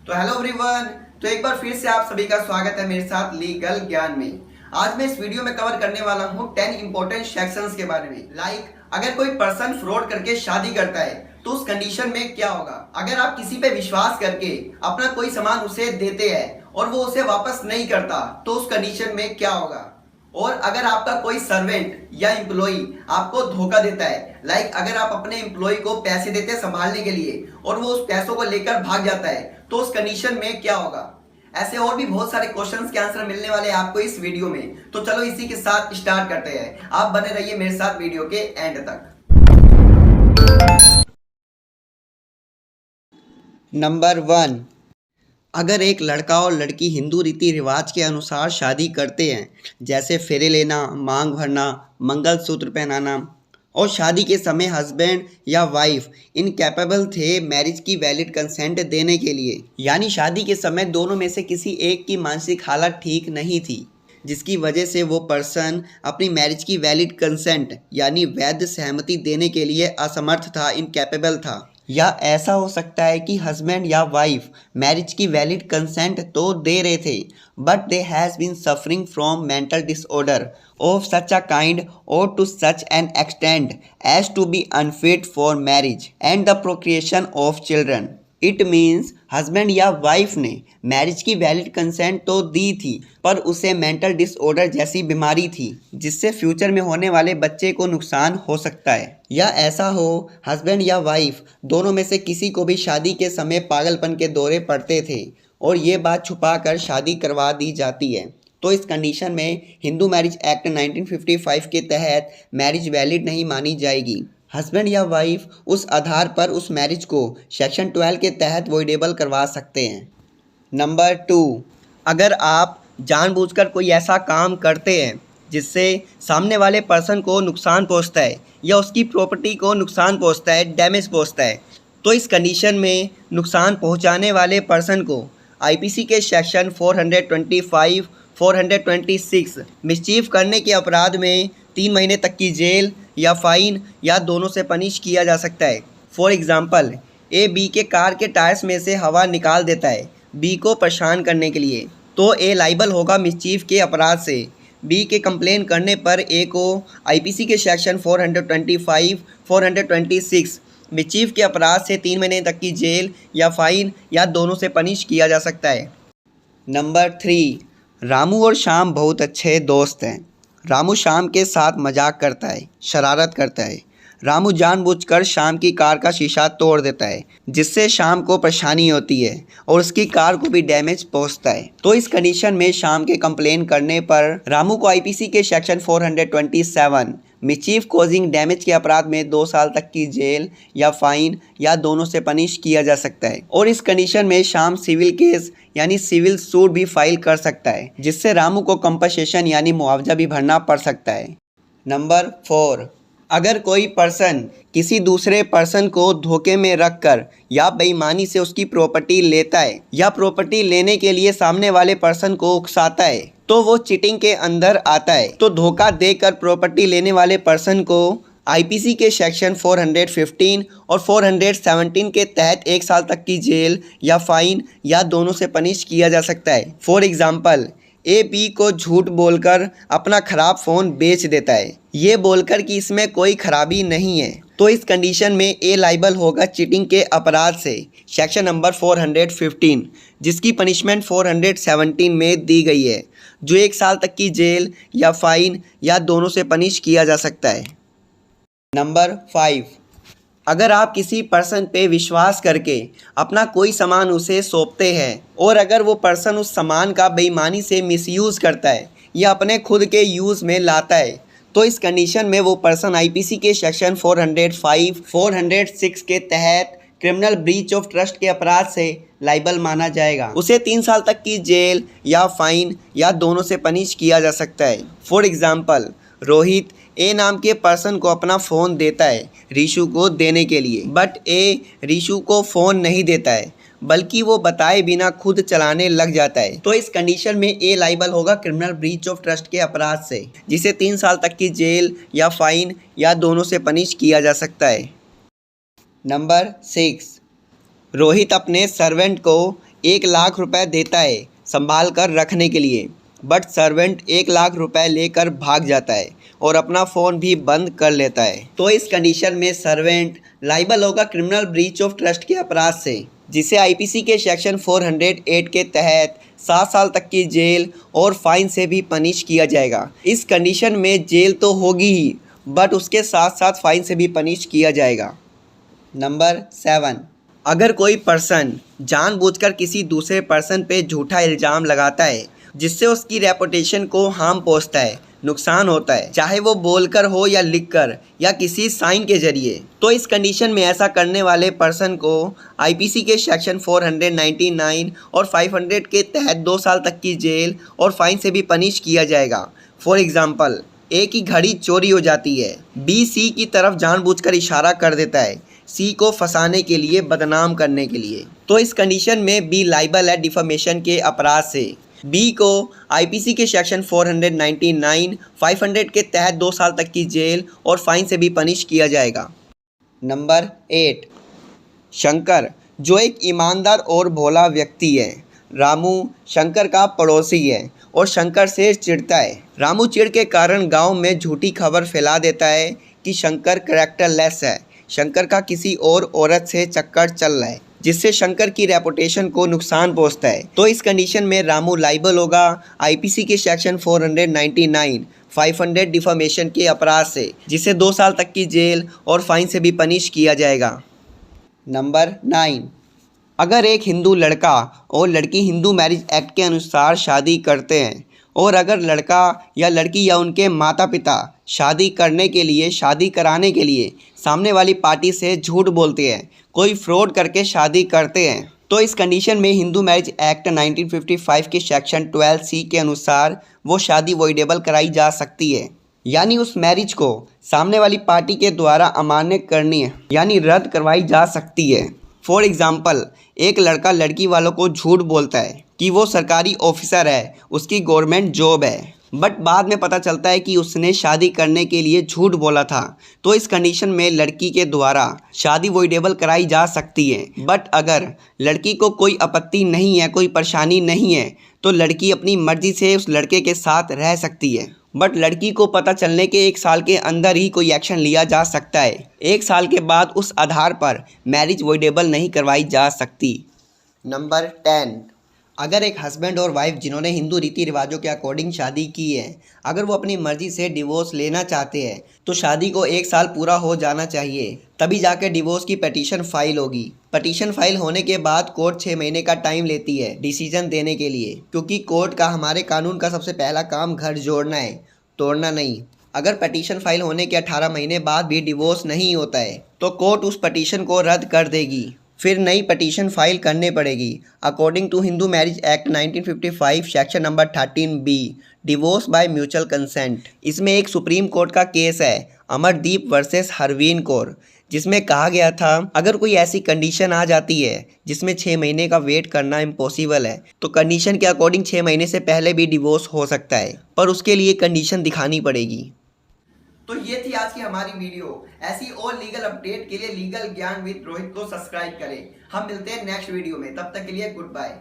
तो hello everyone. तो एक बार फिर से आप सभी का स्वागत है मेरे साथ लीगल ज्ञान में। आज मैं इस वीडियो में कवर करने वाला हूं 10 इंपॉर्टेंट सेक्शंस के बारे में। अगर कोई पर्सन फ्रॉड करके शादी करता है तो उस कंडीशन में क्या होगा। अगर आप किसी पे विश्वास करके अपना कोई सामान उसे देते हैं और वो उसे वापस नहीं करता तो उस कंडीशन में क्या होगा। और अगर आपका कोई सर्वेंट या एम्प्लॉय आपको धोखा देता है, अगर आप अपने एम्प्लॉय को पैसे देते हैं संभालने के लिए और वो उस पैसों को लेकर भाग जाता है तो उस कंडीशन में क्या होगा। ऐसे और भी बहुत सारे क्वेश्चंस के आंसर मिलने वाले हैं आपको इस वीडियो में। तो चलो इसी के साथ स्टार्ट करते हैं। आप बने रहिए मेरे साथ वीडियो के एंड तक। नंबर 1, अगर एक लड़का और लड़की हिंदू रीति रिवाज के अनुसार शादी करते हैं, जैसे फेरे लेना, मांग भरना, मंगलसूत्र पहनाना, और शादी के समय हस्बैंड या वाइफ इनकैपेबल थे मैरिज की वैलिड कंसेंट देने के लिए, यानी शादी के समय दोनों में से किसी एक की मानसिक हालत ठीक नहीं थी, जिसकी वजह से वो पर्सन अपनी मैरिज की वैलिड कंसेंट यानी वैध सहमति देने के लिए असमर्थ था, इनकैपेबल था। या ऐसा हो सकता है कि हस्बैंड या वाइफ मैरिज की वैलिड कंसेंट तो दे रहे थे but they has been suffering from mental disorder of such a kind और to such an extent as to be unfit for marriage and the procreation of children. It means husband या wife ने marriage की valid consent तो दी थी पर उसे mental disorder जैसी बीमारी थी जिससे फ्यूचर में होने वाले बच्चे को नुकसान हो सकता है। या ऐसा हो हस्बैंड या वाइफ दोनों में से किसी को भी शादी के समय पागलपन के दौरे पड़ते थे और ये बात छुपा कर शादी करवा दी जाती है, तो इस कंडीशन में हिंदू मैरिज एक्ट 1955 के तहत मैरिज वैलिड नहीं मानी जाएगी। हस्बैंड या वाइफ उस आधार पर उस मैरिज को सेक्शन 12 के तहत वॉइडेबल करवा सकते हैं। नंबर 2, अगर आप जानबूझकर कोई ऐसा काम करते हैं जिससे सामने वाले पर्सन को नुकसान पहुंचता है या उसकी प्रॉपर्टी को नुकसान पहुंचता है, डैमेज पहुंचता है, तो इस कंडीशन में नुकसान पहुंचाने वाले पर्सन को आईपीसी के सेक्शन 425, 426 मिसचीफ करने के अपराध में 3 महीने तक की जेल या फाइन या दोनों से पनिश किया जा सकता है। फॉर एग्ज़ाम्पल, ए बी के कार के टायर्स में से हवा निकाल देता है बी को परेशान करने के लिए, तो ए लाइबल होगा मिसचीफ के अपराध से। बी के कंप्लेन करने पर ए को आईपीसी के सेक्शन 425, 426 मिसचीफ के अपराध से 3 महीने तक की जेल या फाइन या दोनों से पनिश किया जा सकता है। नंबर 3, रामू और श्याम बहुत अच्छे दोस्त हैं। रामू श्याम के साथ मजाक करता है, शरारत करता है। रामू जानबूझकर श्याम की कार का शीशा तोड़ देता है जिससे श्याम को परेशानी होती है और उसकी कार को भी डैमेज पहुंचता है, तो इस कंडीशन में श्याम के कंप्लेन करने पर रामू को आईपीसी के सेक्शन 427 मिचीफ कॉजिंग डैमेज के अपराध में 2 साल तक की जेल या फाइन या दोनों से पनिश किया जा सकता है, और इस कंडीशन में श्याम सिविल केस यानी सिविल सूट भी फाइल कर सकता है जिससे रामू को कंपनसेशन यानी मुआवजा भी भरना पड़ सकता है। नंबर 4, अगर कोई पर्सन किसी दूसरे पर्सन को धोखे में रखकर या बेईमानी से उसकी प्रॉपर्टी लेता है या प्रॉपर्टी लेने के लिए सामने वाले पर्सन को उकसाता है तो वो चीटिंग के अंदर आता है। तो धोखा देकर प्रॉपर्टी लेने वाले पर्सन को आईपीसी के सेक्शन 415 और 417 के तहत 1 साल तक की जेल या फाइन या दोनों से पनिश किया जा सकता है। फॉर एग्जाम्पल, ए बी को झूठ बोलकर अपना ख़राब फ़ोन बेच देता है, ये बोलकर कि इसमें कोई खराबी नहीं है, तो इस कंडीशन में ए लाइबल होगा चीटिंग के अपराध से, सेक्शन नंबर 415, जिसकी पनिशमेंट 417 में दी गई है, जो 1 साल तक की जेल या फाइन या दोनों से पनिश किया जा सकता है। नंबर 5, अगर आप किसी पर्सन पे विश्वास करके अपना कोई सामान उसे सौंपते हैं और अगर वो पर्सन उस सामान का बेईमानी से मिसयूज़ करता है या अपने खुद के यूज़ में लाता है, तो इस कंडीशन में वो पर्सन आईपीसी के सेक्शन 405, 406 के तहत क्रिमिनल ब्रीच ऑफ ट्रस्ट के अपराध से लाइबल माना जाएगा। उसे 3 साल तक की जेल या फाइन या दोनों से पनिश किया जा सकता है। फॉर एग्जाम्पल, रोहित ए नाम के पर्सन को अपना फ़ोन देता है रीशु को देने के लिए, बट ए रीशु को फ़ोन नहीं देता है बल्कि वो बताए बिना खुद चलाने लग जाता है, तो इस कंडीशन में ए लाइबल होगा क्रिमिनल ब्रीच ऑफ ट्रस्ट के अपराध से, जिसे 3 साल तक की जेल या फाइन या दोनों से पनिश किया जा सकता है। नंबर 6, रोहित अपने सर्वेंट को 1 लाख रुपए देता है संभाल कर रखने के लिए, बट सर्वेंट 1 लाख रुपए लेकर भाग जाता है और अपना फ़ोन भी बंद कर लेता है, तो इस कंडीशन में सर्वेंट लाइबल होगा क्रिमिनल ब्रीच ऑफ ट्रस्ट के अपराध से, जिसे आईपीसी के सेक्शन 408 के तहत 7 साल तक की जेल और फाइन से भी पनिश किया जाएगा। इस कंडीशन में जेल तो होगी ही, बट उसके साथ साथ फाइन से भी पनिश किया जाएगा। नंबर 7, अगर कोई पर्सन जानबूझकर किसी दूसरे पर्सन पे झूठा इल्ज़ाम लगाता है जिससे उसकी रेपुटेशन को हार्म पहुंचता है, नुकसान होता है, चाहे वो बोलकर हो या लिखकर या किसी साइन के जरिए, तो इस कंडीशन में ऐसा करने वाले पर्सन को आईपीसी के सेक्शन 499 और 500 के तहत 2 साल तक की जेल और फाइन से भी पनिश किया जाएगा। फॉर एग्जाम्पल, ए की घड़ी चोरी हो जाती है, बी सी की तरफ जानबूझकर इशारा कर देता है सी को फंसाने के लिए, बदनाम करने के लिए, तो इस कंडीशन में बी लाइबल है डिफेमेशन के अपराध से। बी को आईपीसी के सेक्शन 499, 500 के तहत 2 साल तक की जेल और फाइन से भी पनिश किया जाएगा। नंबर 8, शंकर जो एक ईमानदार और भोला व्यक्ति है। रामू शंकर का पड़ोसी है और शंकर से चिढ़ता है। रामू चिढ़ के कारण गांव में झूठी खबर फैला देता है कि शंकर कैरेक्टरलेस है, शंकर का किसी और औरत से चक्कर चल रहा है, जिससे शंकर की रेपुटेशन को नुकसान पहुंचता है, तो इस कंडीशन में रामू लाइबल होगा आईपीसी के सेक्शन 499, 500 डिफेमेशन के अपराध से, जिसे 2 साल तक की जेल और फाइन से भी पनिश किया जाएगा। नंबर 9, अगर एक हिंदू लड़का और लड़की हिंदू मैरिज एक्ट के अनुसार शादी करते हैं और अगर लड़का या लड़की या उनके माता पिता शादी कराने के लिए सामने वाली पार्टी से झूठ बोलते हैं, कोई फ्रॉड करके शादी करते हैं, तो इस कंडीशन में हिंदू मैरिज एक्ट 1955 के सेक्शन 12C के अनुसार वो शादी वॉइडेबल कराई जा सकती है, यानी उस मैरिज को सामने वाली पार्टी के द्वारा अमान्य करनी है, यानी रद्द करवाई जा सकती है। फॉर एग्ज़ाम्पल, एक लड़का लड़की वालों को झूठ बोलता है कि वो सरकारी ऑफिसर है, उसकी गवर्नमेंट जॉब है, बट बाद में पता चलता है कि उसने शादी करने के लिए झूठ बोला था, तो इस कंडीशन में लड़की के द्वारा शादी वॉइडेबल कराई जा सकती है। बट अगर लड़की को कोई आपत्ति नहीं है, कोई परेशानी नहीं है, तो लड़की अपनी मर्जी से उस लड़के के साथ रह सकती है, बट लड़की को पता चलने के 1 साल के अंदर ही कोई एक्शन लिया जा सकता है। 1 साल के बाद उस आधार पर मैरिज वॉइडेबल नहीं करवाई जा सकती। नंबर 10, अगर एक हस्बैंड और वाइफ जिन्होंने हिंदू रीति रिवाजों के अकॉर्डिंग शादी की है, अगर वो अपनी मर्जी से डिवोर्स लेना चाहते हैं, तो शादी को 1 साल पूरा हो जाना चाहिए, तभी जाकर डिवोर्स की पिटीशन फाइल होगी। पिटीशन फाइल होने के बाद कोर्ट 6 महीने का टाइम लेती है डिसीजन देने के लिए, क्योंकि कोर्ट का हमारे कानून का सबसे पहला काम घर जोड़ना है, तोड़ना नहीं। अगर पिटीशन फाइल होने के 18 महीने बाद भी डिवोर्स नहीं होता है, तो कोर्ट उस पिटीशन को रद्द कर देगी, फिर नई पिटीशन फाइल करनी पड़ेगी। According to Hindu marriage act 1955 section number 13B, divorce by mutual consent, इसमें एक सुप्रीम कोर्ट का केस है अमरदीप वर्सेस हरवीन कौर, जिसमें कहा गया था अगर कोई ऐसी कंडीशन आ जाती है जिसमें 6 महीने का वेट करना इम्पॉसिबल है, तो कंडीशन के अकॉर्डिंग 6 महीने से पहले भी डिवोर्स हो सकता है, पर उसके लिए कंडीशन दिखानी पड़ेगी। तो ये थी आज की हमारी वीडियो। ऐसी और लीगल अपडेट के लिए लीगल ज्ञान विद रोहित को सब्सक्राइब करें। हम मिलते हैं नेक्स्ट वीडियो में, तब तक के लिए गुड बाय।